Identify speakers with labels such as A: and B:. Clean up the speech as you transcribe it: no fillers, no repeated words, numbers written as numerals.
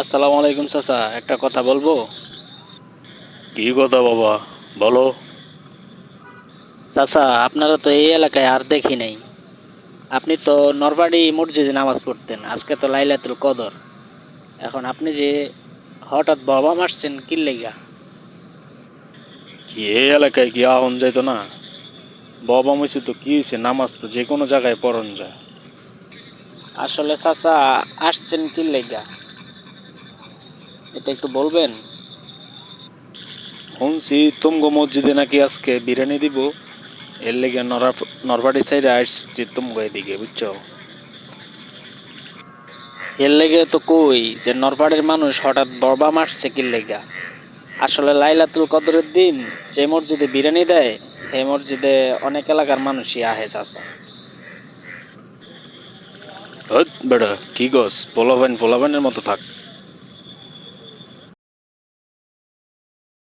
A: আসসালামু আলাইকুম চাচা, একটা কথা বলবো?
B: কি কথা বাবা? বলো।
A: চাচা, আপনারা তো এই এলাকায় আর দেখি নাই। আপনি তো নরবাড়ি মসজিদে নামাজ পড়তেন, আজকে তো লাইলাতুল কদর। এখন আপনি যে হঠাৎ বাবা মারছেন কি লেগা?
B: কি এই এলাকায় কি আহন যাইতো না? বাবা মইছে তো কি হয়েছে, নামাজ তো যে কোনো জায়গায় পড়ন যায়।
A: আসলে চাচা, আসছেন কি লেগা এটা একটু বলবেন?
B: শুনছি তুমগো মসজিদে নাকি আজকে বিরিয়ানি দিব, এর লেগে নরবাড়ি সাইডে আসছি তুমগো এদিকে, বুঝছো?
A: এর লেগে তো কই যে নরবাড়ির মানুষ হঠাৎ বাবা মারছে কি লেগা। আসলে লাইলাতুল কদরের দিন যে মসজিদে বিরিয়ানি দেয়, সেই মসজিদে অনেক এলাকার মানুষই আহে চাচা।
B: হট বেড়া, কি গস, পোলাপাইনের মতো থাক।